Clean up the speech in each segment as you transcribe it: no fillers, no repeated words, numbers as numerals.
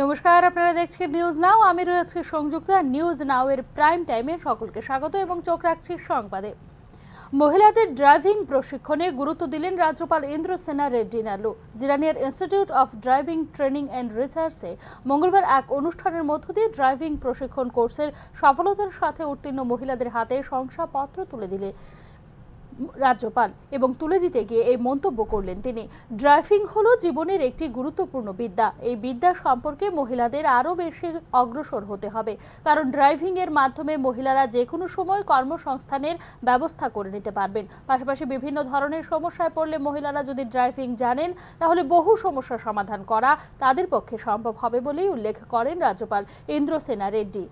নমস্কার, আপনারা দেখছেন নিউজ নাও। আমি রয়েছি সংযুক্তা। নিউজ নাও এর প্রাইম টাইমে সকলকে স্বাগত এবং চোখ রাখছি সংবাদে। মহিলাদের ড্রাইভিং প্রশিক্ষণে গুরুত্ব দিলেন রাজ্যপাল ইন্দ্রসেনা রেড্ডি নালু। জিরানিয়ার institute of driving training and রিসার্চে মঙ্গলবার এক অনুষ্ঠানের মধ্য দিয়ে ড্রাইভিং প্রশিক্ষণ কোর্সের সফলতার সাথে উত্তীর্ণ মহিলাদের হাতে শংসাপত্র তুলে দিলে রাজ্যপাল এবং তুলে দিতে গিয়ে এই মন্তব্য করলেন তিনি। ড্রাইভিং হলো জীবনের একটি গুরুত্বপূর্ণ বিদ্যা। এই বিদ্যা সম্পর্কে মহিলাদের আরও বেশি অগ্রসর হতে হবে, কারণ ড্রাইভিং এর মাধ্যমে মহিলারা যে কোনো সময় কর্মসংস্থানের ব্যবস্থা করে নিতে পারবেন। পাশাপাশি বিভিন্ন ধরনের সমস্যায় পড়লে মহিলারা যদি ড্রাইভিং জানেন, তাহলে বহু সমস্যার সমাধান করা তাদের পক্ষে সম্ভব হবে বলেই উল্লেখ করেন রাজ্যপাল ইন্দ্রসেনা রেড্ডি।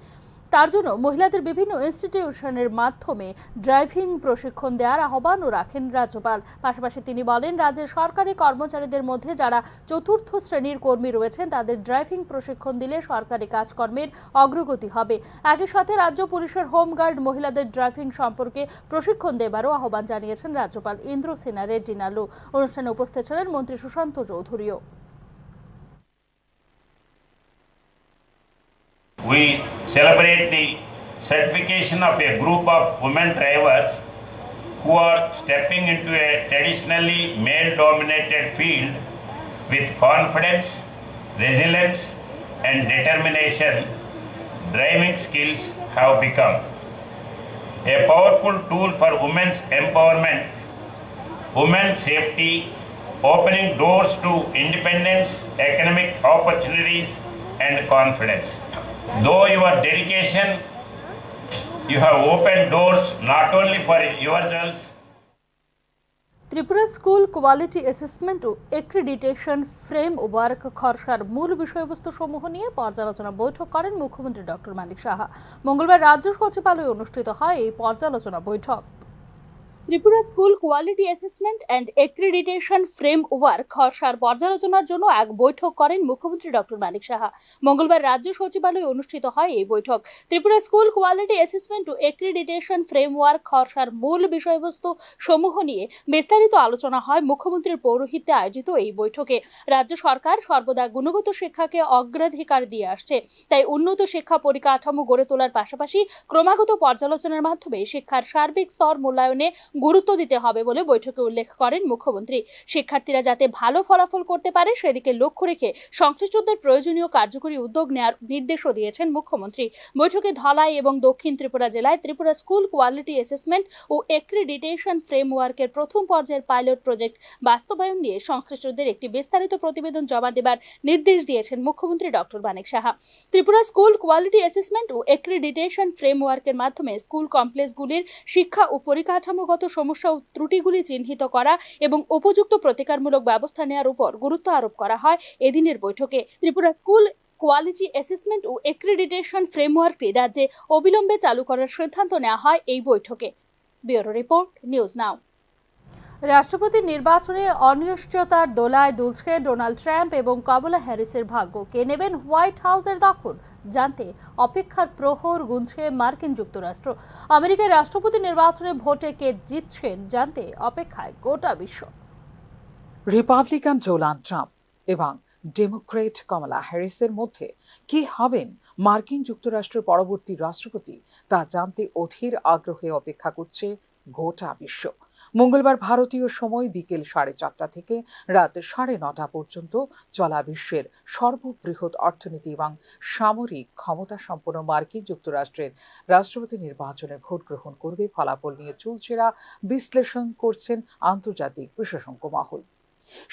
তার জন্য মহিলাদের বিভিন্ন ইনস্টিটিউশনের মাধ্যমে ড্রাইভিং প্রশিক্ষণ দেওয়ার আহ্বানও রাখেন রাজ্যপাল। পাশাপাশি তিনি বলেন, রাজ্যের সরকারি কর্মচারীদের মধ্যে যারা চতুর্থ শ্রেণীর কর্মী রয়েছেন তাদের ড্রাইভিং প্রশিক্ষণ দিলে সরকারি কাজকর্মের অগ্রগতি হবে। একই সাথে রাজ্য পুলিশের হোমগার্ড মহিলাদের ড্রাইভিং সম্পর্কে প্রশিক্ষণ দেবারও আহ্বান জানিয়েছেন রাজ্যপাল ইন্দ্রসেনা রেড্ডি নালু। অনুষ্ঠানে উপস্থিত ছিলেন মন্ত্রী Sushant চৌধুরীও। We celebrate the certification of a group of women drivers who are stepping into a traditionally male-dominated field with confidence, resilience and determination. Driving skills have become a powerful tool for women's empowerment, women's safety, opening doors to independence, economic opportunities and confidence. Though your dedication, you have opened doors not only for yourselves. Tripura school quality assessment ও accreditation framework খসড়ার মূল বিষয়বস্তু সমূহ নিয়ে পর্যালোচনা বৈঠক করেন মুখ্যমন্ত্রী ডক্টর মানিক সাহা। মঙ্গলবার রাজ্য সচিবালয়ে অনুষ্ঠিত হয় এই পর্যালোচনা বৈঠক। Tripura school quality assessment and accreditation framework খসড়ার পর্যালোচনার জন্য এক বৈঠক করেন মুখ্যমন্ত্রী ডক্টর মানিক সাহা। মঙ্গলবার রাজ্য সচিবালয়ে অনুষ্ঠিত হয় এই বৈঠক। ত্রিপুরা স্কুল কোয়ালিটি অ্যাসেসমেন্ট ও এক্রিডিটেশন ফ্রেমওয়ার্ক খসড়ার মূল বিষয়বস্তু সমূহ নিয়ে বিস্তারিত আলোচনা হয় মুখ্যমন্ত্রীর পৌরোহিত্যে আয়োজিত এই বৈঠকে। রাজ্য সরকার সর্বদা গুণগত শিক্ষাকে অগ্রাধিকার দিয়ে আসছে, তাই উন্নত শিক্ষা পরিকাঠামো গড়ে তোলার পাশাপাশি ক্রমাগত পর্যালোচনার মাধ্যমে শিক্ষার সার্বিক স্তর মূল্যায়নে গুরুত্ব দিতে হবে বলে বৈঠকে উল্লেখ করেন মুখ্যমন্ত্রী। শিক্ষার্থীরা যাতে ভালো ফলাফল করতে পারে সেদিকে লক্ষ্য রেখে সংশ্লিষ্টদের প্রয়োজনীয় কার্যকরী উদ্যোগ নেওয়ার নির্দেশও দিয়েছেন মুখ্যমন্ত্রী। বৈঠকে ধলাই এবং দক্ষিণ ত্রিপুরা জেলায় ত্রিপুরা স্কুল কোয়ালিটি অ্যাসেসমেন্ট ও এক্রিডিটেশন ফ্রেমওয়ার্কের প্রথম পর্যায়ের পাইলট প্রজেক্ট বাস্তবায়ন নিয়ে সংশ্লিষ্টদের একটি বিস্তারিত প্রতিবেদন জমা দেবার নির্দেশ দিয়েছেন মুখ্যমন্ত্রী doctor Manik Saha. Tripura school quality assessment ও এক্রিডিটেশন ফ্রেমওয়ার্কের মাধ্যমে স্কুল কমপ্লেক্সগুলির শিক্ষা ও পরিকাঠামোগত সমস্যা ও ত্রুটিগুলি চিহ্নিত করা এবং উপযুক্ত প্রতিকারমূলক ব্যবস্থা নেওয়ার উপর গুরুত্ব আরোপ করা হয় এদিনের বৈঠকে। ত্রিপুরা স্কুল কোয়ালিটি অ্যাসেসমেন্ট ও এক্রিডিটেশন ফ্রেমওয়ার্কটি রাজ্যে অবিলম্বে চালু করার সিদ্ধান্ত নেওয়া হয় এই বৈঠকে। ব্যুরো রিপোর্ট, নিউজ নাও। রাষ্ট্রপতি নির্বাচনে অনিশ্চয়তার দোলায় দুলছে ডোনাল্ড ট্রাম্প এবং কমলা হ্যারিসের ভাগ্য। কে নেবেন হোয়াইট হাউসের দখল জানতে অপেক্ষার প্রহর গুনছে মার্কিন যুক্তরাষ্ট্র। আমেরিকার রাষ্ট্রপতি নির্বাচনে ভোটে কে জিতছেন জানতে অপেক্ষায় গোটা বিশ্ব। রিপাবলিকান ডোনাল্ড ট্রাম্প এবং ডেমোক্রেট কমলা হ্যারিসের মধ্যে কি হবেন মার্কিন যুক্তরাষ্ট্রের পরবর্তী রাষ্ট্রপতি তা জানতে অধীর আগ্রহে অপেক্ষা করছে গোটা বিশ্ব। মঙ্গলবার ভারতীয় সময় বিকেল 4:30 থেকে রাত 9:30 পর্যন্ত চলা বিশ্বের সর্ববৃহৎ অর্থনীতি এবং সামরিক ক্ষমতা সম্পন্ন মার্কিন যুক্তরাষ্ট্রের রাষ্ট্রপতি নির্বাচনে ভোট গ্রহণ করবে ফলাফল নিয়ে চুলচেরা বিশ্লেষণ করছেন আন্তর্জাতিক বিশেষজ্ঞ মহল।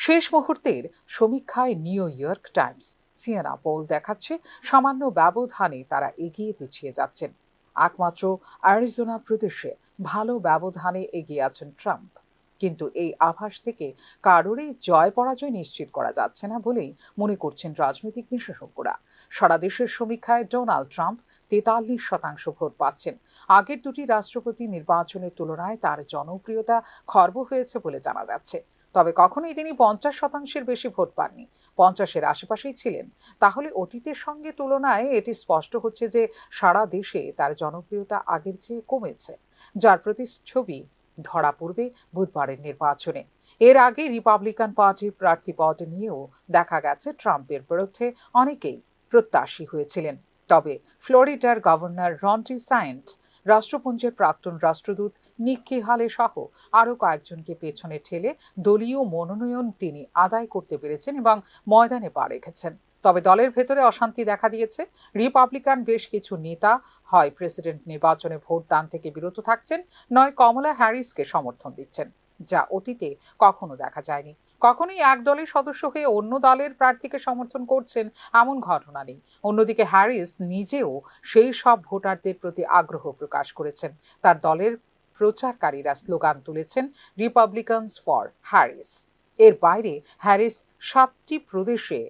শেষ মুহূর্তের সমীক্ষায় New York Times CNN poll দেখাচ্ছে সামান্য ব্যবধানে তারা এগিয়ে পিছিয়ে যাচ্ছেন। একমাত্র অ্যারিজোনা প্রদেশে ভালো ব্যবধানে এগিয়ে আছেন ট্রাম্প, কিন্তু এই আভাস থেকে কারোরই জয় পরাজয় নিশ্চিত করা যাচ্ছে না বলেই মনে করছেন রাজনৈতিক বিশেষজ্ঞরা। সারা দেশের সমীক্ষায় ডোনাল্ড ট্রাম্প 43% ভোট পাচ্ছেন। আগের দুটি রাষ্ট্রপতি নির্বাচনের তুলনায় তার জনপ্রিয়তা খর্ব হয়েছে বলে জানা যাচ্ছে, তবে কখনোই তিনি 50%-এর বেশি ভোট পাননি, 50-এর আশেপাশেই ছিলেন। তাহলে অতীতের সঙ্গে তুলনায় এটি স্পষ্ট হচ্ছে যে সারা দেশে তার জনপ্রিয়তা আগের চেয়ে কমেছে, যার প্রতিচ্ছবি ধরা পড়বে বুধবারের নির্বাচনে। এর আগে রিপাবলিকান পার্টির প্রার্থী পদ নিয়েও দেখা গেছে ট্রাম্পের বিরুদ্ধে অনেকেই প্রত্যাশী হয়েছিলেন। তবে ফ্লোরিডার গভর্নর রন ডিসাইন্ট, রাষ্ট্রপুঞ্জের প্রাক্তন রাষ্ট্রদূত নিক্কি হালে সহ আরও কয়েকজনকে পেছনে ঠেলে দলীয় মনোনয়ন তিনি আদায় করতে পেরেছেন এবং ময়দানে পা রেখেছেন। তবে দলের ভেতরে অশান্তি দেখা দিয়েছে। রিপাবলিকান বেশ কিছু নেতা হয় প্রেসিডেন্ট নির্বাচনে ভোট দান থেকে বিরত থাকছেন, নয় কমলা হ্যারিসকে সমর্থন দিচ্ছেন, যা অতীতে কখনো দেখা যায়নি। কখনোই এক দলের সদস্য হয়ে অন্য দলের প্রার্থীকে সমর্থন করছেন এমন ঘটনা নেই। অন্যদিকে হ্যারিস নিজেও সেই সব ভোটারদের প্রতি আগ্রহ প্রকাশ করেছেন। তার দলের প্রচারকারীরা স্লোগান তুলেছেন রিপাবলিকানস ফর হ্যারিস। এর বাইরে হ্যারিস 7টি প্রদেশে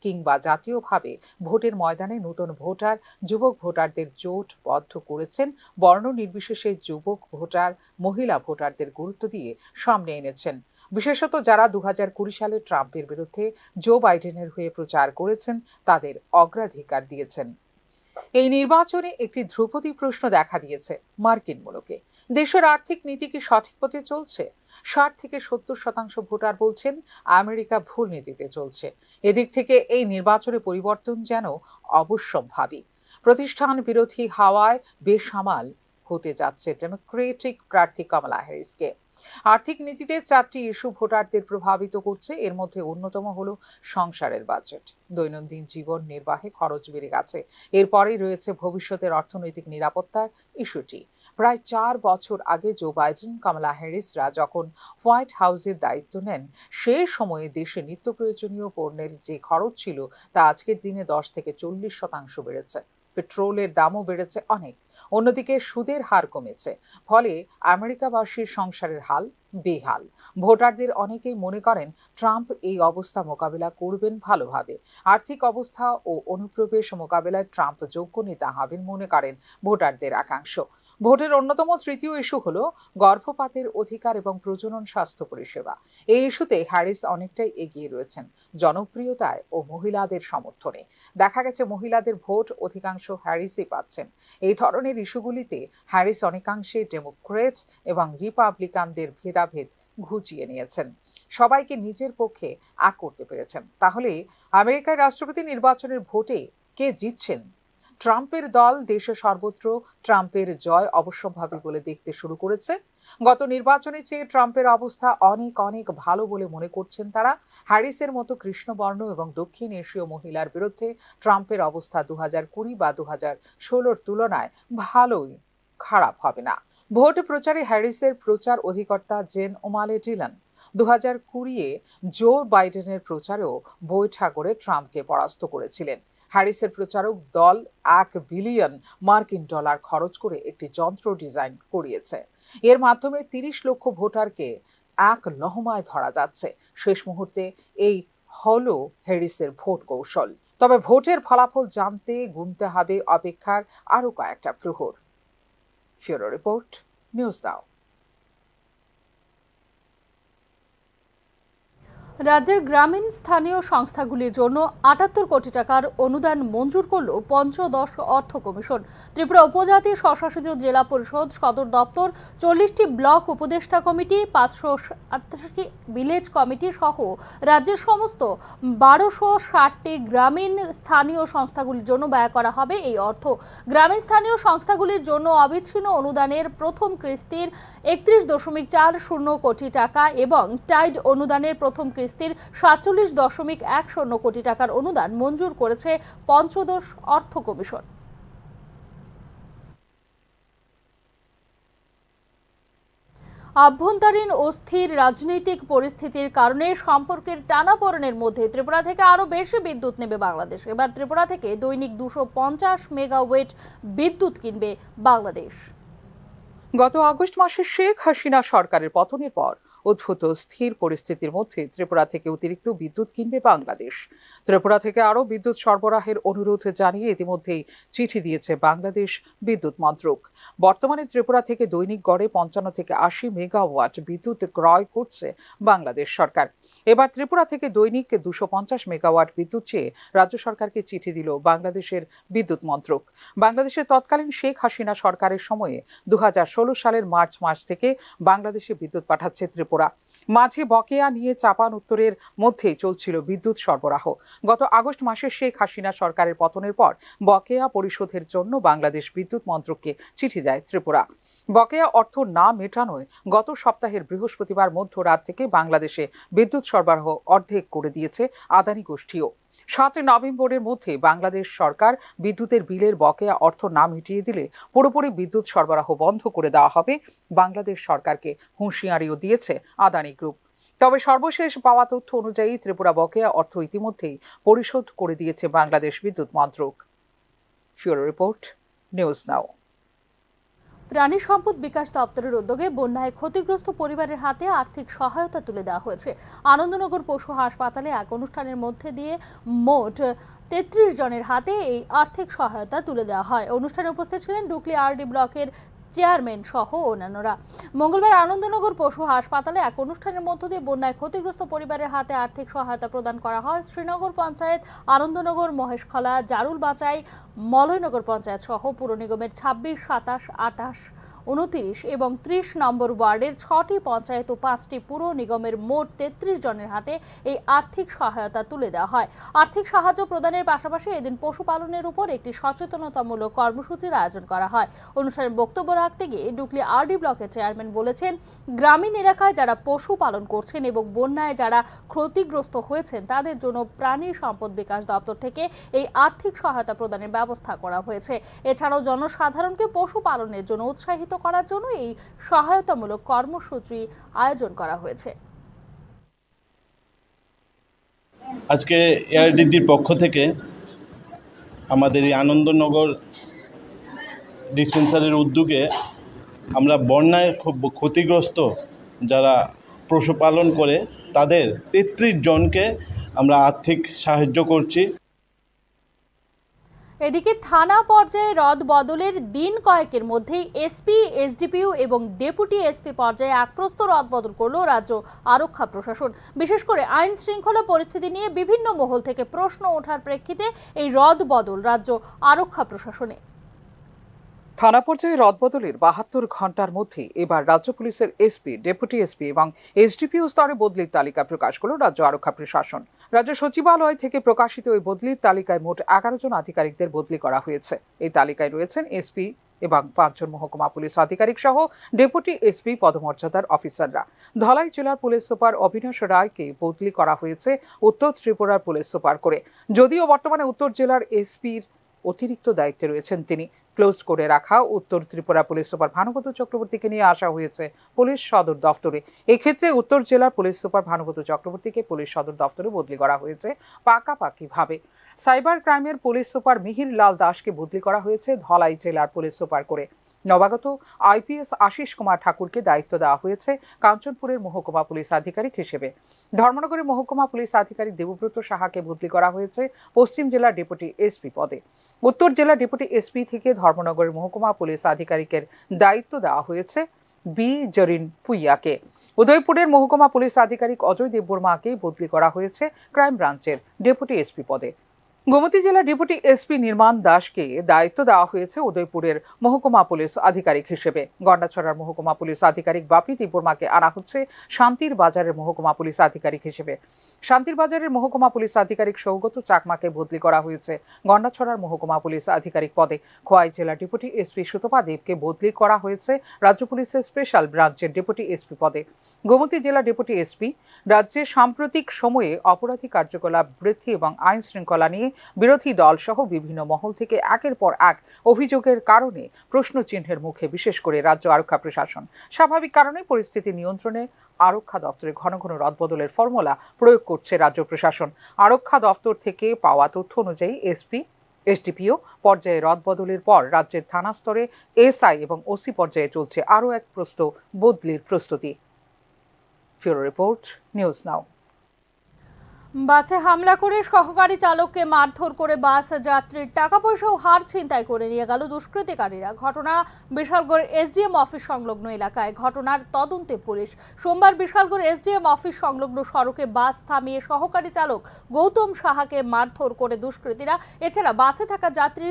কিংবা জাতীয়ভাবে ভোটের ময়দানে নতুন ভোটার, যুবক ভোটারদের জোটবদ্ধ করেছেন। বর্ণ নির্বিশেষে যুবক ভোটার, মহিলা ভোটারদের গুরুত্ব দিয়ে সামনে এনেছেন। বিশেষত যারা 2020 সালে ট্রাম্পের বিরুদ্ধে জো বাইডেনের হয়ে প্রচার করেছেন তাদের অগ্রাধিকার দিয়েছেন। এই নির্বাচনে একটি ধ্রুপদী প্রশ্ন দেখা দিয়েছে মার্কিন মুলুকে। দেশের আর্থিক নীতি কি সঠিক পথে চলছে? 60 থেকে 70% ভোটার বলছেন আমেরিকা ভুল নীতিতে চলছে। এদিক থেকে এই নির্বাচনে পরিবর্তন যেন অবশ্যম্ভাবী। প্রতিষ্ঠান বিরোধী হাওয়ায় বেসামাল হতে যাচ্ছে ডেমোক্রেটিক প্রার্থী কমলা হ্যারিসকে। আর্থিক নীতিতে 4টি ইস্যু ভোটারদের প্রভাবিত করছে। এর মধ্যে অন্যতম হলো সংসারের বাজেট। দৈনন্দিন জীবন নির্বাহে খরচ বেড়ে গেছে। এরপরেই রয়েছে ভবিষ্যতের অর্থনৈতিক নিরাপত্তার ইস্যুটি। প্রায় 4 বছর আগে জো বাইডেন, কমলা হ্যারিসরা যখন হোয়াইট হাউসের দায়িত্ব নেন, সেই সময়ে দেশে নিত্য প্রয়োজনীয় পণ্যের যে খরচ ছিল তা আজকের দিনে 10 থেকে 40% বেড়েছে। পেট্রোলের দামও বেড়েছে অনেক। অন্যদিকে সুদের হার কমেছে। ফলে আমেরিকাবাসীর সংসারের হাল বেহাল। ভোটারদের অনেকেই মনে করেন ট্রাম্প এই অবস্থা মোকাবিলা করবেন ভালোভাবে। আর্থিক অবস্থা ও অনুপ্রবেশ মোকাবিলায় ট্রাম্প যোগ্য নেতা হবেন মনে করেন ভোটারদের একাংশ। ভোটের অন্যতম তৃতীয় ইস্যু হলো গর্ভপাতের অধিকার এবং প্রজনন স্বাস্থ্য পরিষেবা। এই ইস্যুতে হ্যারিস অনেকটাই এগিয়ে রয়েছেন জনপ্রিয়তায় ও মহিলাদের সমর্থনে। দেখা গেছে মহিলাদের ভোট অধিকাংশ হ্যারিসই পাচ্ছেন। এই ধরনের ইস্যুগুলিতে হ্যারিস অনেকাংশে ডেমোক্রেট এবং রিপাবলিকানদের ভেদাভেদ ঘুচিয়ে নিয়েছেন, সবাইকে নিজের পক্ষে এক করতে পেরেছেন। তাহলে আমেরিকার রাষ্ট্রপতি নির্বাচনের ভোটে কে জিতছেন? ট্রাম্পের দল দেশে সর্বত্র ট্রাম্পের জয় অবশ্যম্ভাবী বলে দেখতে শুরু করেছে। গত নির্বাচনে চেয়ে ট্রাম্পের অবস্থা অনেক অনেক ভালো বলে মনে করছেন তারা। হ্যারিসের মতো কৃষ্ণবর্ণ এবং দক্ষিণ এশীয় মহিলার বিরুদ্ধে ট্রাম্পের অবস্থা 2020 বা 2016-র তুলনায় ভালোই খারাপ হবে না। ভোট প্রচারে হ্যারিসের প্রচার অধিকর্তা জেন ওমালে ডিলান 2020-এ জো বাইডেনের প্রচারেও বৈঠা করে ট্রাম্পকে পরাস্ত করেছিলেন। হ্যারিসের প্রচারক দল $1 বিলিয়ন খরচ করে একটি যন্ত্র ডিজাইন করিয়েছে। এর মাধ্যমে 30 লক্ষ ভোটারকে এক লহমায় ধরা যাচ্ছে। শেষ মুহূর্তে এই হলো হ্যারিসের ভোট কৌশল। তবে ভোটের ফলাফল জানতে গুনতে হবে অপেক্ষার আরও কয়েকটা প্রহর। ফিউরো রিপোর্ট, নিউজ দাও। রাজ্যের গ্রামীণ স্থানীয় সংস্থাগুলির জন্য 78 কোটি টাকার অনুদান মঞ্জুর করল পঞ্চদশ অর্থ কমিশন। ত্রিপুরা উপজাতি স্বশাসিত জেলা পরিষদ সদর দপ্তর, 40টি ব্লক উপদেষ্টা কমিটি, 588টি ভিলেজ কমিটি সহ রাজ্যের সমস্ত 1260টি গ্রামীণ স্থানীয় সংস্থাগুলির জন্য ব্যয় করা হবে এই অর্থ। গ্রামীণ স্থানীয় সংস্থাগুলির জন্য অবিচ্ছিন্ন অনুদানের প্রথম কিস্তির 31.40 কোটি টাকা এবং টাইড অনুদানের প্রথম কিস্তির 47.10 কোটি টাকার অনুদান মঞ্জুর করেছে পঞ্চদশ অর্থ কমিশন। আভ্যন্তরীণ অস্থির রাজনৈতিক পরিস্থিতির কারণে সম্পর্কের টানাপোড়েনের মধ্যে ত্রিপুরা থেকে আরো বেশি বিদ্যুৎ নেবে বাংলাদেশ। এবার ত্রিপুরা থেকে দৈনিক 250 মেগাওয়াট বিদ্যুৎ কিনবে বাংলাদেশ। গত আগস্ট মাসে শেখ হাসিনা সরকারের পতনের পর উদ্ভূত স্থির পরিস্থিতির মধ্যে ত্রিপুরা থেকে অতিরিক্ত বিদ্যুৎ কিনবে বাংলাদেশ। ত্রিপুরা থেকে আরও বিদ্যুৎ সরবরাহের অনুরোধ জানিয়ে ইতিমধ্যেই চিঠি দিয়েছে বাংলাদেশ বিদ্যুৎ মন্ত্রক। বর্তমানে ত্রিপুরা থেকে দৈনিক গড়ে 55 থেকে 80 মেগাওয়াট বিদ্যুৎ ক্রয় করছে বাংলাদেশ সরকার। এবার ত্রিপুরা থেকে দৈনিক 250 মেগাওয়াট বিদ্যুৎ চেয়ে রাজ্য সরকারকে চিঠি দিল বাংলাদেশের বিদ্যুৎ মন্ত্রক। বাংলাদেশের তৎকালীন শেখ হাসিনা সরকারের সময়ে 2016 সালের মার্চ মাস থেকে বাংলাদেশে বিদ্যুৎ পাঠাচ্ছে ত্রিপুরা। ত্রিপুরা। মাঝে বকেয়া নিয়ে চাপান উত্তরের মধ্যেই চলছিল বিদ্যুৎ সরবরাহ। গত আগস্ট মাসে শেখ হাসিনা সরকারের পতনের পর বকেয়া পরিশোধের জন্য বাংলাদেশ বিদ্যুৎ মন্ত্রককে চিঠি দেয় ত্রিপুরা। বকেয়া অর্থ না মেটানোয় গত সপ্তাহের বৃহস্পতিবার মধ্যরাত থেকে বাংলাদেশে বিদ্যুৎ সরবরাহ অর্ধেক করে দিয়েছে আদানি গোষ্ঠীও। 7 নভেম্বরের মধ্যে বাংলাদেশ সরকার বিদ্যুতের বিলের বকেয়া অর্থ না মিটিয়ে দিলে পুরোপুরি বিদ্যুৎ সরবরাহ বন্ধ করে দেওয়া হবে বাংলাদেশ সরকারকে হুঁশিয়ারিও দিয়েছে আদানি গ্রুপ। তবে সর্বশেষ পাওয়া তথ্য অনুযায়ী ত্রিপুরা বকেয়া অর্থ ইতিমধ্যেই পরিশোধ করে দিয়েছে বাংলাদেশ বিদ্যুৎ মন্ত্রক। ফিউরো রিপোর্ট, নিউজ নাও। প্রাণী সম্পদ বিকাশ দপ্তরের উদ্যোগে বন্যায় ক্ষতিগ্রস্ত পরিবারের হাতে আর্থিক সহায়তা তুলে দেওয়া হয়েছে। আনন্দনগর পশু হাসপাতালে এক অনুষ্ঠানের মধ্যে দিয়ে মোট 33 জনের হাতে এই আর্থিক সহায়তা তুলে দেওয়া হয়। অনুষ্ঠানে উপস্থিত ছিলেন ডুকলি আরডি ব্লকের চেয়ারম্যান সহ অন্যান্যরা। মঙ্গলবার আনন্দনগর পশু হাসপাতালে এক অনুষ্ঠানের মধ্য দিয়ে বন্যায় ক্ষতিগ্রস্ত পরিবারের হাতে আর্থিক সহায়তা প্রদান করা হয়। শ্রীনগর পঞ্চায়েত, আনন্দনগর, মহেশখলা, জারুল বাচাই, মলয়নগর পঞ্চায়েত সহ পুর নিগমের 26, 27, 28, 29 এবং 30 নম্বর ওয়ার্ডের 6টি পঞ্চায়েত ও 5টি পুর নিগমের মোট 33 জনের হাতে এই আর্থিক সহায়তা তুলে দেওয়া হয়। আর্থিক সাহায্য প্রদানের পাশাপাশি এদিন পশুপালনের উপর একটি সচেতনতামূলক কর্মসূচির আয়োজন করা হয়। অনুষ্ঠানে বক্তব্য রাখতে গিয়ে ডুকলি আরডি ব্লকের চেয়ারম্যান বলেছেন, গ্রামীণ এলাকায় যারা পশু পালন করছেন এবং বন্যায় যারা ক্ষতিগ্রস্ত হয়েছেন তাদের জন্য প্রাণী সম্পদ বিকাশ দপ্তর থেকে এই আর্থিক সহায়তা প্রদানের ব্যবস্থা করা হয়েছে। এছাড়াও জনসাধারণকে পশু পালনের জন্য উৎসাহিত করার জন্য এই সহায়তামূলক কর্মসূচি আয়োজন করা হয়েছে। আজকে এআরডিডির পক্ষ থেকে আমাদের এই আনন্দনগর ডিসপেন্সারির উদ্যোগে আমরা বন্যায় খুব ক্ষতিগ্রস্ত যারা পশুপালন করে তাদের 33 জনকে আমরা আর্থিক সাহায্য করছি। এদিকে থানা পর্যায়ে রদ বদলের দিন কয়েকের মধ্যেই এসপি, এসডিপিও এবং ডেপুটি এসপি পর্যায়ে একপ্রস্ত রদ বদল করল রাজ্য আরক্ষা প্রশাসন। বিশেষ করে আইন শৃঙ্খলা পরিস্থিতি নিয়ে বিভিন্ন মহল থেকে প্রশ্ন ওঠার প্রেক্ষিতে এই রদ বদল রাজ্য আরক্ষা প্রশাসনে। থানা পর্যায়ে রদবদলের 72 ঘন্টার মধ্যে এবার রাজ্য পুলিশের এসপি, ডেপুটি এসপি এবং এসডিপিও স্তরে বদলির তালিকা প্রকাশ করল রাজ্য আরক্ষা প্রশাসন। রাজ্য সচিবালয় থেকে প্রকাশিত ওই বদলির তালিকায় মোট 11 জন আধিকারিকদের বদলি করা হয়েছে। এই তালিকায় রয়েছেন এসপি এবং 5 জন মহকুমা পুলিশ আধিকারিক সহ ডেপুটি এসপি পদমর্যাদার অফিসাররা। ধলাই জেলার পুলিশ সুপার অবিনাশ রায়কে বদলি করা হয়েছে উত্তর ত্রিপুরার পুলিশ সুপার করে। যদিও বর্তমানে উত্তর জেলার এসপির অতিরিক্ত দায়িত্বে রয়েছেন তিনি। ক্লোজ করে রাখা উত্তর ত্রিপুরা পুলিশ সুপার ভানুব্রত চক্রবর্তীকে নিয়ে আসা হয়েছে পুলিশ সদর দপ্তরে। এক্ষেত্রে উত্তর জেলার পুলিশ সুপার ভানুব্রত চক্রবর্তীকে পুলিশ সদর দপ্তরে বদলি করা হয়েছে পাকাপাকিভাবে। সাইবার ক্রাইমের পুলিশ সুপার মিহির লাল দাসকে বদলি করা হয়েছে ধলাই জেলার পুলিশ সুপার করে। নবাগত আইপিএস আশিস কুমার ঠাকুরকে দায়িত্ব দেওয়া হয়েছে কাঞ্চনপুরের মহকুমা পুলিশ আধিকারিক হিসেবে। ধর্মনগরের মহকুমা পুলিশ আধিকারিক দেবব্রত সাহাকে বদলি করা হয়েছে পশ্চিম জেলার ডেপুটি এসপি পদে। উত্তর জেলা ডেপুটি এসপি থেকে ধর্মনগরের মহকুমা পুলিশ আধিকারিকের দায়িত্ব দেওয়া হয়েছে বি জরিন পুইয়াকে। উদয়পুরের মহকুমা পুলিশ আধিকারিক অজয় দেববর্মাকে বদলি করা হয়েছে ক্রাইম ব্রাঞ্চের ডেপুটি এসপি পদে। গোমতী জেলা ডেপুটি এসপি নির্মাণ দাসকে দায়িত্ব দেওয়া হয়েছে উদয়পুরের মহকুমা পুলিশ আধিকারিক হিসেবে। গন্ডাছড়ার মহকুমা পুলিশ আধিকারিক বাপি দেববর্মাকে আনা হচ্ছে শান্তির বাজারের মহকুমা পুলিশ আধিকারিক হিসেবে। শান্তির বাজারের মহকুমা পুলিশ আধিকারিক সৌগত চাকমাকে বদলি করা হয়েছে গন্ডাছড়ার মহকুমা পুলিশ আধিকারিক পদে। খোয়াই জেলা ডেপুটি এসপি সুতপা দেবকে বদলি করা হয়েছে রাজ্য পুলিশের স্পেশাল ব্রাঞ্চের ডেপুটি এসপি পদে। গোমতী জেলা ডেপুটি এসপি রাজ্যে সাম্প্রতিক সময়ে অপরাধী কার্যকলাপ বৃদ্ধি এবং আইন শৃঙ্খলা নিয়ে বিরোধী দল সহ বিভিন্ন মহল থেকে একের পর এক অভিযোগের কারণে প্রশ্ন চিহ্নের মুখে বিশেষ করে রাজ্য আরক্ষা প্রশাসন। স্বাভাবিক কারণে পরিস্থিতি নিয়ন্ত্রণে আরক্ষা দপ্তরে ঘন ঘন রদবদলের ফর্মুলা প্রয়োগ করছে রাজ্য প্রশাসন। আরক্ষা দপ্তর থেকে পাওয়া তথ্য অনুযায়ী এসপি, এসডিপিও পর্যায়ে রদবদলের পর রাজ্যের থানা স্তরে এসআই এবং ওসি পর্যায়ে চলছে আরও এক প্রস্ত বদলির প্রস্তুতি। ফিউরো রিপোর্ট, নিউজ নাও। বাসে হামলা করে সহকারী চালককে মারধর করে বাস যাত্রীর টাকা পয়সা ও হার ছিনতাই করে নিয়ে গেল দুষ্কৃতিকারীরা। ঘটনা বিশালগড় এসডিএম অফিস সংলগ্ন এলাকায়। ঘটনার তদন্তে পুলিশ। সোমবার বিশালগড় এসডিএম অফিস সংলগ্ন সড়কে বাস থামিয়ে সহকারী চালক গৌতম সাহাকে মারধর করে দুষ্কৃতীরা। এছাড়া বাসে থাকা যাত্রী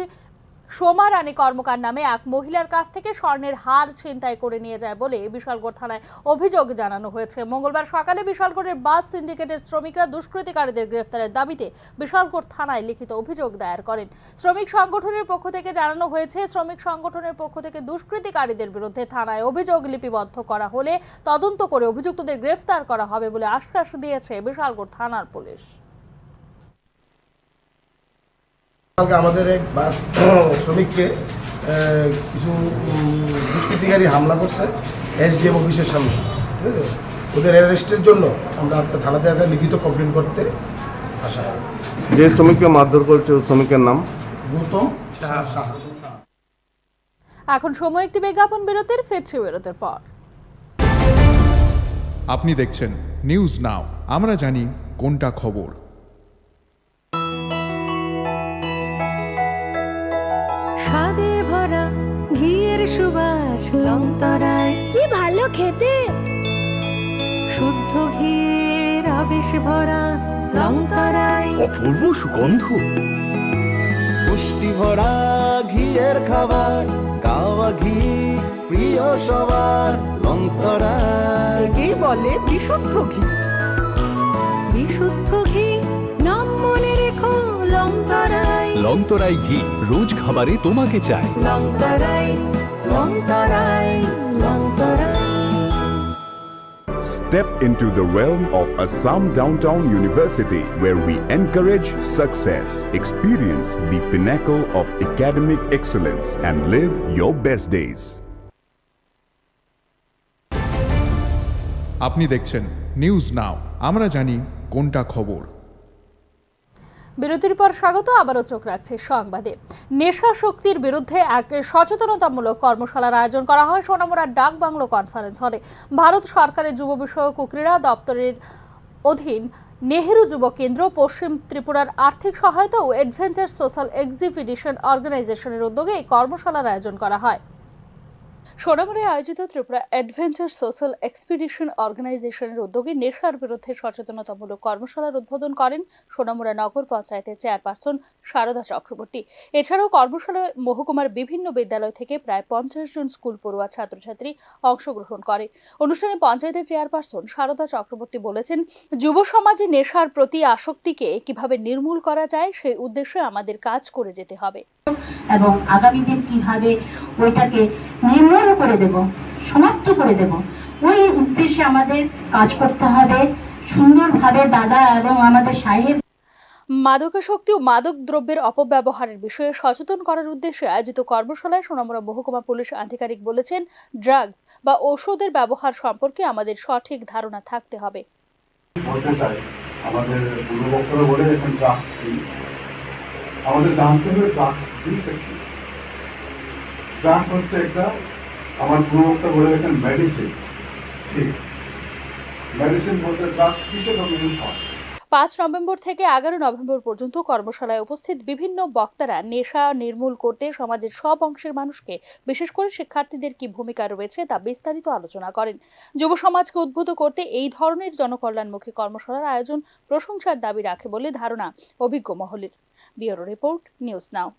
সোমা রানী কর্মকার নামে এক মহিলার কাছ থেকে স্বর্ণের হার ছিনতাই করে নিয়ে যায় বলে বিশালগড় থানায় অভিযোগ জানানো হয়েছে। মঙ্গলবার সকালে বিশালগড়ের বাস সিন্ডিকেটের শ্রমিকরা দুষ্কৃতিকারীদের গ্রেফতারের দাবিতে বিশালগড় থানায় লিখিত অভিযোগ দায়ের করেন। শ্রমিক সংগঠনের পক্ষ থেকে জানানো হয়েছে, শ্রমিক সংগঠনের পক্ষ থেকে দুষ্কৃতিকারীদের বিরুদ্ধে থানায় অভিযোগ লিপিবদ্ধ করা হলে তদন্ত করে অভিযুক্তদের গ্রেফতার করা হবে বলে আশ্বাস দিয়েছে বিশালগড় থানার পুলিশ। আমাদের এক বাস শ্রমিককে কিছু দুষ্কৃতিকারী হামলা করছে এসডিএম অফিসের সামনে। ওদের অ্যারেস্টের জন্য আমরা আজকে থানাতে একটা লিখিত কমপ্লেন করতে আসা। যে শ্রমিককে মারধর করেছে ওই শ্রমিকের নাম গৌতম সাহা। এখন সময় একটি বিজ্ঞাপন বিরতির, ফিরছি বিরতির পর। আপনি দেখছেন নিউজ নাও, আমরা জানি কোনটা খবর। স্বাদে ভরা ঘিয়ের সুবাস লংতরায়, কি ভালো খেতে। শুদ্ধ ঘিয়ের আবেশ ভরা লংতরায়, অপূর্ব সুগন্ধ, পুষ্টি ভরা ঘিয়ের খাবার, গাওয়া ঘি প্রিয় সবার লংতরায়। একেই বলে বিশুদ্ধ ঘি। বিশুদ্ধ ঘি নাম মনে রেখো লংতরায়। লংতরাই ঘি রোজ খাবারে তোমাকে চাই। Longtharai Longtharai Longtharai. Step into the realm of Assam Downtown University, where we encourage success, experience the pinnacle of academic excellence, and live your best days. আপনি দেখছেন নিউজ নাও, আমরা জানি কোনটা খবর। বিরতির পর স্বাগত, আবারও চোখ রাখছে সংবাদে। নেশা শক্তির বিরুদ্ধে এক সচেতনতামূলক কর্মশালার আয়োজন করা হয় সোনামুড়ার ডাক বাংলো কনফারেন্স হলে। ভারত সরকারের যুব বিষয়ক ও ক্রীড়া দপ্তরের অধীন নেহেরু যুব কেন্দ্র, পশ্চিম ত্রিপুরার আর্থিক সহায়তা ও অ্যাডভেঞ্চার সোশ্যাল এক্সিবিশন অর্গানাইজেশনের উদ্যোগে এই কর্মশালার আয়োজন করা হয়। সোনামুড়ায় আয়োজিত ত্রিপুরা অ্যাডভেঞ্চার সোশ্যাল এক্সপিডিশন অর্গানাইজেশনের উদ্যোগে নেশার বিরুদ্ধে সচেতনতামূলক কর্মশালার উদ্বোধন করেন সোনামুড়া নগর পঞ্চায়েতের চেয়ারপারসন শারদা চক্রবর্তী। এছাড়াও কর্মশালায় মহকুমার বিভিন্ন বিদ্যালয় থেকে প্রায় 50 জন স্কুল পড়ুয়া ছাত্রছাত্রী অংশগ্রহণ করে। অনুষ্ঠানে পঞ্চায়েতের চেয়ারপারসন শারদা চক্রবর্তী বলেছেন, যুব সমাজে নেশার প্রতি আসক্তিকে কিভাবে নির্মূল করা যায় সেই উদ্দেশ্যে আমাদের কাজ করে যেতে হবে এবং আগামী দিন কিভাবে ওইটাকে নির্মূল করে দেব, সমাপ্ত করে দেব, ওই উদ্দেশ্যে আমাদের কাজ করতে হবে সুন্দরভাবে। দাদা এবং আমাদের সাহেব মাদকাসক্তি ও মাদক দ্রব্যের অপব্যবহারের বিষয়ে সচেতন করার উদ্দেশ্যে আয়োজিত কর্মশালায় সোনামুড়া মহকুমা পুলিশ আধিকারিক বলেছেন, ড্রাগস বা ওষুধের ব্যবহার সম্পর্কে আমাদের সঠিক ধারণা থাকতে হবে। বলতে চাই, আমাদের পূর্ববক্তারা বলে গেছেন ড্রাগস কি, আমাদের জানতে হবে ড্রাগস জিনিসটা কি। ড্রাগস হচ্ছে একটা, আমার পূর্ববক্তা বলে গেছেন মেডিসিন। ঠিক, মেডিসিন বলতে ড্রাগস কিসের জন্য ইউজ হয়। 5 নভেম্বর থেকে 11 নভেম্বর পর্যন্ত কর্মশালায় উপস্থিত বিভিন্ন বক্তারা নেশা নির্মূল করতে সমাজের সব অংশের মানুষকে, বিশেষ করে শিক্ষার্থীদের কি ভূমিকা রয়েছে তা বিস্তারিত আলোচনা করেন। যুব সমাজকে উদ্বুদ্ধ করতে এই ধরনের জনকল্যাণমুখী কর্মশালার আয়োজন প্রশংসার দাবি রাখে বলে ধারণা অভিজ্ঞ মহলের। Bureau report, news now.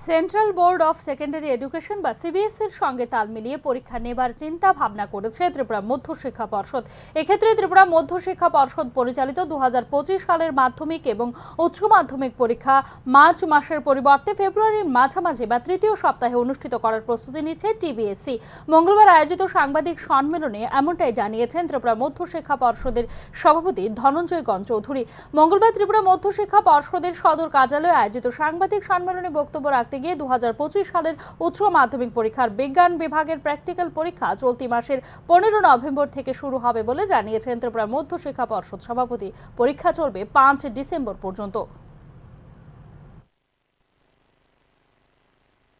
Central board of secondary education বা সিবিএসইর সঙ্গে তাল মিলিয়ে পরীক্ষা নেবার চিন্তা ভাবনা করেছে ত্রিপুরা মধ্য শিক্ষা পর্ষদ। এক্ষেত্রে ত্রিপুরা মধ্য শিক্ষা পর্ষদ পরিচালিত 2025 সালের মাধ্যমিক এবং উচ্চ মাধ্যমিক পরীক্ষা মার্চ মাসের পরিবর্তে ফেব্রুয়ারির মাঝামাঝি বা তৃতীয় সপ্তাহে অনুষ্ঠিত করার প্রস্তুতি নিচ্ছে টিবিএসসি। মঙ্গলবার আয়োজিত সাংবাদিক সম্মেলনে এমনটাই জানিয়েছেন ত্রিপুরা মধ্য শিক্ষা পর্ষদের সভাপতি ধনঞ্জয় চৌধুরী। মঙ্গলবার ত্রিপুরা মধ্য শিক্ষা পর্ষদের সদর কার্যালয়ে আয়োজিত সাংবাদিক সম্মেলনে বক্তব্য রাখতে গিয়ে 2025 সালের উচ্চ মাধ্যমিক পরীক্ষার বিজ্ঞান বিভাগের প্র্যাকটিক্যাল পরীক্ষা চলতি মাসের 15 নভেম্বর থেকে শুরু হবে বলে জানিয়েছেন ত্রিপুরা মধ্য শিক্ষা পর্ষদ সভাপতি। পরীক্ষা চলবে 5 ডিসেম্বর পর্যন্ত।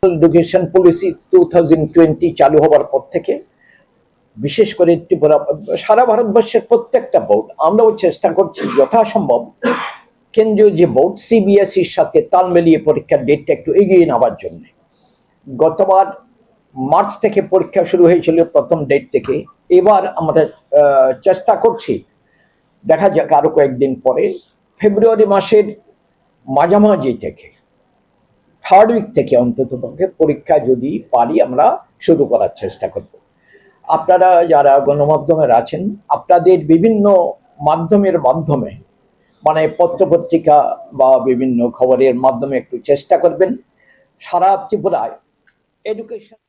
এডুকেশন পলিসি 2020 চালু হওয়ার পর থেকে বিশেষ করে ত্রিপুরা, সারা ভারতবর্ষের প্রত্যেকটা বোর্ড, আমরাও চেষ্টা করছি যথাসম্ভব কেন্দ্রীয় যে বোর্ড সিবিএসইর সাথে তাল মিলিয়ে পরীক্ষার ডেটটা একটু এগিয়ে নেওয়ার জন্য। গতবার মার্চ থেকে পরীক্ষা শুরু হয়েছিল প্রথম ডেট থেকে, এবার আমরা চেষ্টা করছি, দেখা যাক আরো কয়েকদিন পরে ফেব্রুয়ারি মাসের মাঝামাঝি থেকে থার্ড উইক থেকে অন্তত পক্ষে পরীক্ষা যদি পারি আমরা শুরু করার চেষ্টা করব। আপনারা যারা গণমাধ্যমের আছেন, আপনাদের বিভিন্ন মাধ্যমে মানে পত্রপত্রিকা বা বিভিন্ন খবরের মাধ্যমে একটু চেষ্টা করবেন সারা ত্রিপুরায় এডুকেশন।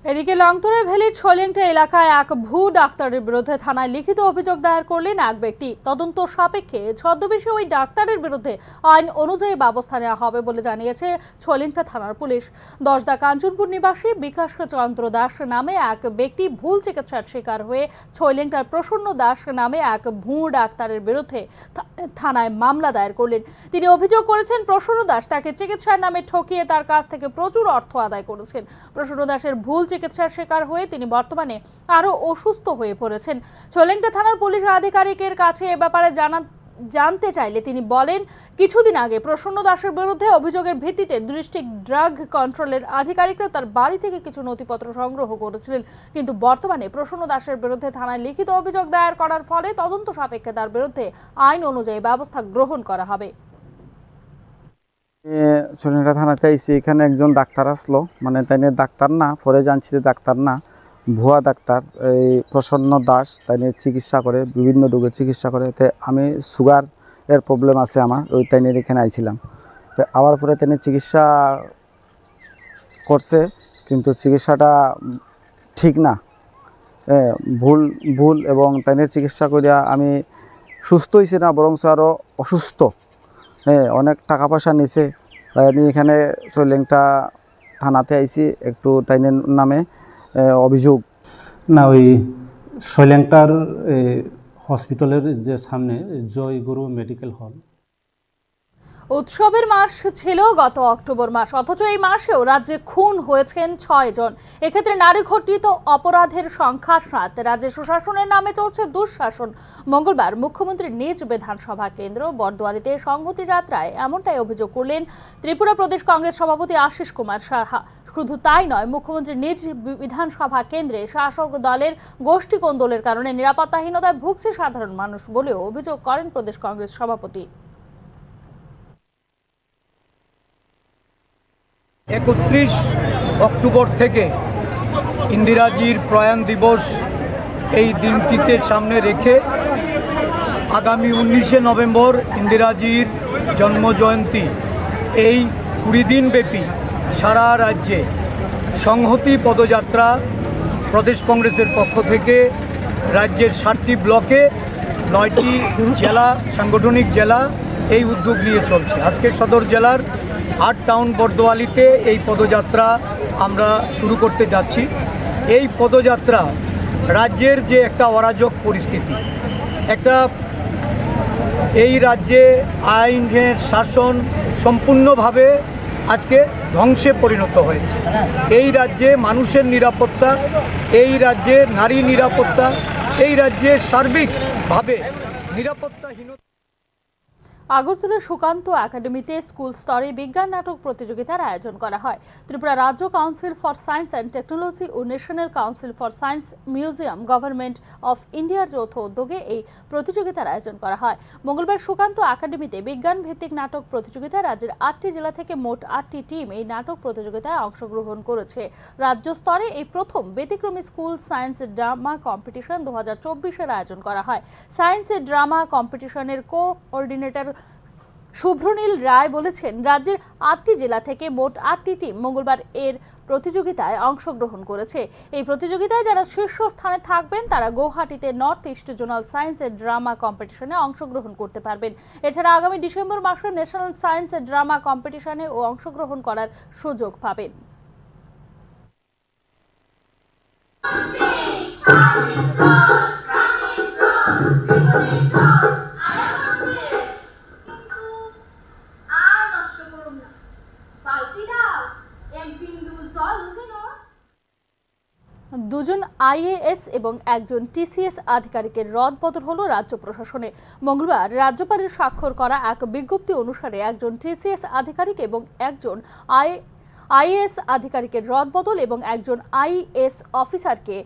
এদিকে লংতরা ভ্যালির ছলেংটা এলাকায় এক ভূ ডাক্তারের বিরুদ্ধে থানায় লিখিত অভিযোগ দায়ের করলেন এক ব্যক্তি। তদন্ত সাপেক্ষে ছদ্মবেশী ওই ডাক্তারের বিরুদ্ধে আইন অনুযায়ী ব্যবস্থা নেওয়া হবে বলে জানিয়েছে ছলেংটা থানার পুলিশ। 10 কাঞ্চনপুর নিবাসী বিকাশ চন্দ্র দাস নামে এক ব্যক্তি ভুল চিকিৎসার শিকার হয়ে ছলেংটার প্রসন্ন দাস নামে এক ভূ ডাক্তারের বিরুদ্ধে থানায় মামলা দায়ের করলেন। তিনি অভিযোগ করেছেন প্রসন্ন দাস তাকে চিকিৎসার নামে ঠকিয়ে তার কাছ থেকে প্রচুর অর্থ আদায় করেছেন। প্রসন্ন দাসের ভুল চিকিৎসার শিকার হয়ে তিনি বর্তমানে আরো অসুস্থ হয়ে পড়েছেন। ছলেংটা থানার পুলিশ আধিকারিকের কাছে এ ব্যাপারে জানতে চাইলে তিনি বলেন, কিছুদিন আগে প্রসন্ন দাসের বিরুদ্ধে অভিযোগের ভিত্তিতে ডিস্ট্রিক্ট ড্রাগ কন্ট্রোলের আধিকারিকরা তার বাড়ি থেকে কিছু নথিপত্র সংগ্রহ করেছিলেন, কিন্তু বর্তমানে প্রসন্ন দাসের বিরুদ্ধে থানায় লিখিত অভিযোগ দায়ের করার ফলে তদন্ত সাপেক্ষে তার বিরুদ্ধে আইন অনুযায়ী ব্যবস্থা গ্রহণ করা হবে। ছলেংটা থানাতে আইসি, এখানে একজন ডাক্তার আসলো, মানে তাই ডাক্তার না, পরে জানছি যে ডাক্তার না, ভুয়া ডাক্তার। এই প্রসন্ন দাস তাই চিকিৎসা করে, বিভিন্ন রোগের চিকিৎসা করে। তো আমি সুগার এর প্রবলেম আছে আমার, ওই তাই এখানে আইছিলাম। তো আবার পরে তাই চিকিৎসা করছে, কিন্তু চিকিৎসাটা ঠিক না, ভুল এবং তাই চিকিৎসা করিয়া আমি সুস্থ হয়েছি না, বরং আরও অসুস্থ। অনেক টাকা পয়সা নিছে। তাই আমি এখানে ছলেংটা থানাতে আইছি, একটু তাই নামে অভিযোগ। না, ওই ছলেংটার হসপিটালের যে সামনে জয়গুরু মেডিকেল হল। উৎসবের মাস ছিল গত অক্টোবর মাস, অথচ এই মাসেও রাজ্যে খুন হয়েছেন 6 জন। এক্ষেত্রে নারী ঘটিত অপরাধের সংখ্যা 7। রাজ্যে সুশাসনের নামে চলছে দুঃশাসন। মঙ্গলবার মুখ্যমন্ত্রীর নিজ বিধানসভা কেন্দ্র বরদোয়ারিতে সংহতি যাত্রায় এমনটাই অভিযোগ করলেন ত্রিপুরা প্রদেশ কংগ্রেস সভাপতি আশিস কুমার সাহা। শুধু তাই নয়, মুখ্যমন্ত্রীর নিজ বিধানসভা কেন্দ্রে শাসক দলের গোষ্ঠী কোন্দলের কারণে নিরাপত্তাহীনতায় ভুগছে সাধারণ মানুষ বলেও অভিযোগ করেন প্রদেশ কংগ্রেস সভাপতি। 31 অক্টোবর থেকে ইন্দিরাজির প্রয়াণ দিবস এই দিনটিকে সামনে রেখে আগামী 19 নভেম্বর ইন্দিরাজির জন্মজয়ন্তী, এই 20 দিন ব্যাপী সারা রাজ্যে সংহতি পদযাত্রা প্রদেশ কংগ্রেসের পক্ষ থেকে রাজ্যের 7টি ব্লকে 9টি জেলা সাংগঠনিক জেলা এই উদ্যোগ নিয়ে চলছে। আজকে সদর জেলার 8 টাউন বরদোয়ালিতে এই পদযাত্রা আমরা শুরু করতে যাচ্ছি। এই পদযাত্রা রাজ্যের যে একটা অরাজক পরিস্থিতি, একটা এই রাজ্যে আইনের শাসন সম্পূর্ণভাবে আজকে ধ্বংসে পরিণত হয়েছে। এই রাজ্যে মানুষের নিরাপত্তা, এই রাজ্যে নারী নিরাপত্তা, এই রাজ্যে সার্বিকভাবে নিরাপত্তাহীনতা। আগরতলা সুকান্ত একাডেমিতে স্কুল স্তরে বিজ্ঞান নাটক প্রতিযোগিতার আয়োজন করা হয়। ত্রিপুরা রাজ্য council for science and technology ও national council for science museum government of ইন্ডিয়ার যৌথ উদ্যোগে এই প্রতিযোগিতার আয়োজন করা হয়। মঙ্গলবার সুকান্ত একাডেমিতে বিজ্ঞান ভিত্তিক নাটক প্রতিযোগিতায় রাজ্যের 8টি জেলা থেকে মোট 8টি টিম এই নাটক প্রতিযোগিতায় অংশগ্রহণ করেছে। রাজ্য স্তরে এই প্রথম ব্যতিক্রমী স্কুল সায়েন্স ড্রামা কম্পিটিশন 2024-এর আয়োজন করা হয়। সায়েন্স ড্রামা কম্পিটিশনের কোঅর্ডিনেটর শুভ্রনীল রায় বলেছেন, রাজ্যের 8টি জেলা থেকে মোট 8টি টিম মঙ্গলবার এর প্রতিযোগিতায় অংশগ্রহণ করেছে। এই প্রতিযোগিতায় যারা শীর্ষ স্থানে থাকবেন তারা গৌহাটিতে North East zonal science drama কম্পিটিশনে অংশগ্রহণ করতে পারবেন। এছাড়া আগামী ডিসেম্বর মাসে ন্যাশনাল সায়েন্স ড্রামা কম্পিটিশনে ও অংশগ্রহণ করার সুযোগ পাবেন। দুজন আইএএস এবং একজন টিসিএস আধিকারিকের রদবদল হলো রাজ্য প্রশাসনে। মঙ্গলবার রাজ্যপালের স্বাক্ষর করা এক বিজ্ঞপ্তি অনুসারে একজন টিসিএস আধিকারিক এবং একজন আইএএস আধিকারিকের রদবদল এবং একজন আইএস অফিসারকে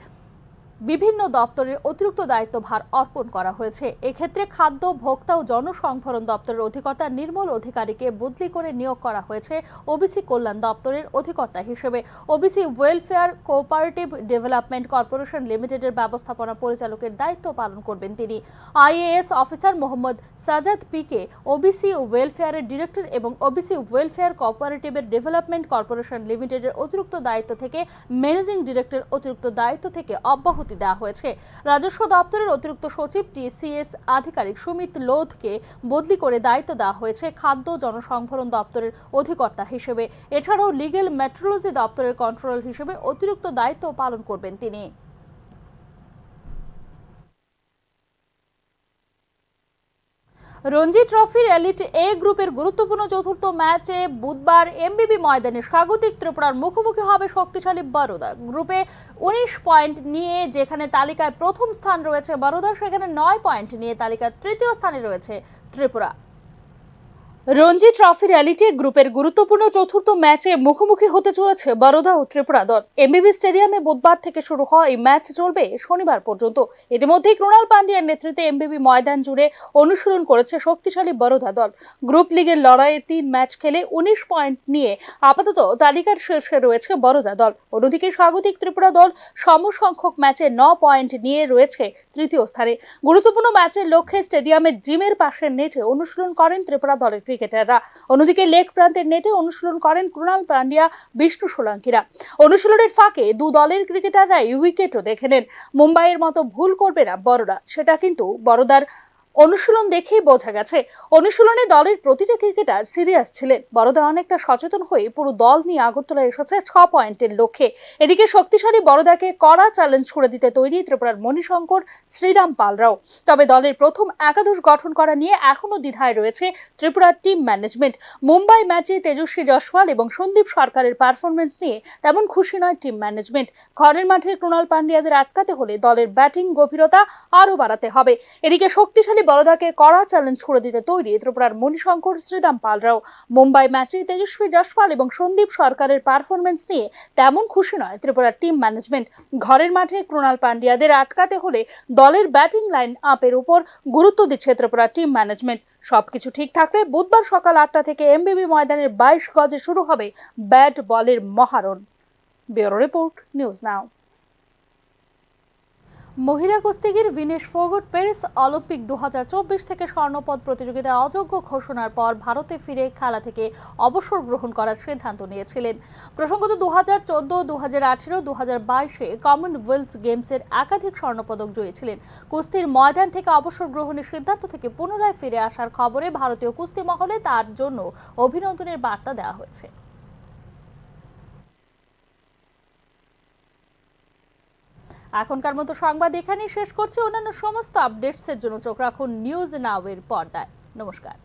বিভিন্ন দপ্তরের অতিরিক্ত দায়িত্বভার অর্পণ করা হয়েছে। এক্ষেত্রে খাদ্য, ভোক্তা ও জনসংভরণ দপ্তরের অধিকর্তা নির্মল অধিকারীকে বদলি করে নিয়োগ করা হয়েছে ওবিসি কল্যাণ দপ্তরের অধিকর্তা হিসেবে। OBC welfare cooperative development corporation লিমিটেডের ব্যবস্থাপনা পরিচালকের দায়িত্ব পালন করবেন তিনি। আইএএস অফিসার মোহাম্মদ সাজাদ পিকে ওবিসি ওয়েলফেয়ারের ডিরেক্টর এবং ওবিসি ওয়েলফেয়ার কোঅপারেটিভের ডেভেলপমেন্ট কর্পোরেশন লিমিটেডের অতিরিক্ত দায়িত্ব থেকে ম্যানেজিং ডিরেক্টর অতিরিক্ত দায়িত্ব থেকে অব্যাহতি দেওয়া হয়েছে। রাজস্ব দপ্তরের অতিরিক্ত সচিব টিসিএস আধিকারিক সুমিত লোধকে বদলি করে দায়িত্ব দেওয়া হয়েছে খাদ্য জনসংভরণ দপ্তরের অধিকর্তা হিসেবে। এছাড়াও লিগ্যাল মেট্রোলজি দপ্তরের কন্ট্রোলার হিসেবে অতিরিক্ত দায়িত্ব পালন করবেন তিনি। রঞ্জি ট্রফির এলিট এ গ্রুপের গুরুত্বপূর্ণ চতুর্থ ম্যাচে বুধবার এমবিবি ময়দানে স্বাগতিক ত্রিপুরার মুখোমুখি হবে শক্তিশালী বরোদা। গ্রুপে 19 পয়েন্ট নিয়ে যেখানে তালিকায় প্রথম স্থান রয়েছে বরোদা, সেখানে 9 পয়েন্ট নিয়ে তালিকার তৃতীয় স্থানে রয়েছে ত্রিপুরা। রঞ্জি ট্রফির এলিটে গ্রুপের গুরুত্বপূর্ণ চতুর্থ ম্যাচে মুখোমুখি হতে চলেছে বরোদা ও ত্রিপুরা দল। এমবিবি স্টেডিয়ামে বুধবার থেকে শুরু হওয়া এই ম্যাচ চলবে শনিবার পর্যন্ত। ইতিমধ্যেই কৃণাল পান্ডিয়ার নেতৃত্বে এমবিবি ময়দান জুড়ে অনুশীলন করেছে শক্তিশালী বরোদা দল। গ্রুপ লিগের লড়াইয়ে 3 ম্যাচ খেলে 19 পয়েন্ট নিয়ে আপাতত তালিকার শীর্ষে রয়েছে বরোদা দল। অন্যদিকে স্বাগতিক ত্রিপুরা দল সমসংখ্যক ম্যাচে 9 পয়েন্ট নিয়ে রয়েছে তৃতীয় স্থানে। গুরুত্বপূর্ণ ম্যাচের লক্ষ্যে স্টেডিয়ামের জিমের পাশের নেটে অনুশীলন করেন ত্রিপুরা দলের ক্রিকেটাররা। অন্যদিকে লেগ প্রান্তের নেটে অনুশীলন করেন কৃণাল পান্ডিয়া, বিষ্ণু সোলাঙ্কিরা। অনুশীলনের ফাঁকে দু দলের ক্রিকেটাররাই উইকেটও দেখে নেন। মুম্বাইয়ের মতো ভুল করবে না বরোদা, সেটা কিন্তু বরোদার অনুশীলন দেখেই বোঝা গেছে। অনুশীলনে দলের প্রতিটা ক্রিকেটার সিরিয়াস ছিলেন। বরোদা অনেকটা সচেতন হয়ে পুরো দল নিয়ে আগরতলা এসেছে 6 পয়েন্টের লক্ষ্যে। এদিকে শক্তিশালী বরোদাকে কড়া চ্যালেঞ্জ করে দিতে তৈরি ত্রিপুরার মণিশঙ্কর, শ্রীরাম পালরাও। তবে দলের প্রথম একাদশ গঠন করা নিয়ে এখনো দ্বিধায় রয়েছে ত্রিপুরার টিম ম্যানেজমেন্ট। মুম্বাই ম্যাচে তেজস্বী জয়সওয়াল এবং সন্দীপ সরকারের পারফরমেন্স নিয়ে তেমন খুশি নয় টিম ম্যানেজমেন্ট। ঘরের মাঠে কৃণাল পান্ডিয়াদের আটকাতে হলে দলের ব্যাটিং গভীরতা আরও বাড়াতে হবে। এদিকে শক্তিশালী বরোদাকে কড়া চ্যালেঞ্জ করে দিতে তৈরি ত্রিপুরার মণিশঙ্কর, শ্রীরাম পালরাও। মুম্বাই ম্যাচে তেজস্বী জয়সওয়াল এবং সন্দীপ সরকারের পারফরমেন্স নিয়ে তেমন খুশি নয় ত্রিপুরার টিম ম্যানেজমেন্ট। ঘরের মাঠে কৃণাল পান্ডিয়াদের আটকাতে হলে দলের ব্যাটিং লাইন আপের উপর গুরুত্ব দিচ্ছে ত্রিপুরার টিম ম্যানেজমেন্ট। সবকিছু ঠিক থাকলে বুধবার সকাল 8টা থেকে এমবিবি ময়দানের 22 গজে শুরু হবে ব্যাট বলের মহারণ। Bureau report, news now. মহিলা কুস্তিগির ভিনেশ ফোগট প্যারিস অলিম্পিক 2024 থেকে স্বর্ণপদ প্রতিযোগিতায় অযোগ্য ঘোষণার পর ভারতে ফিরে খেলা থেকে অবসর গ্রহণ করার সিদ্ধান্ত নিয়েছিলেন। প্রসঙ্গত 2014, 2018, 2022-এ কমনওয়েলথ গেমসের একাধিক স্বর্ণপদক জয়ী ছিলেন। কুস্তির ময়দান থেকে অবসর গ্রহণের সিদ্ধান্ত থেকে পুনরায় ফিরে আসার খবরে ভারতীয় কুস্তি মহলে তার জন্য অভিনন্দনের বার্তা দেওয়া হয়েছে। এখনকার মতো সংবাদ এখানেই শেষ করছি। অন্যান্য সমস্ত আপডেটসের জন্য চোখ রাখুন নিউজ নাও এর পর্দায়। নমস্কার।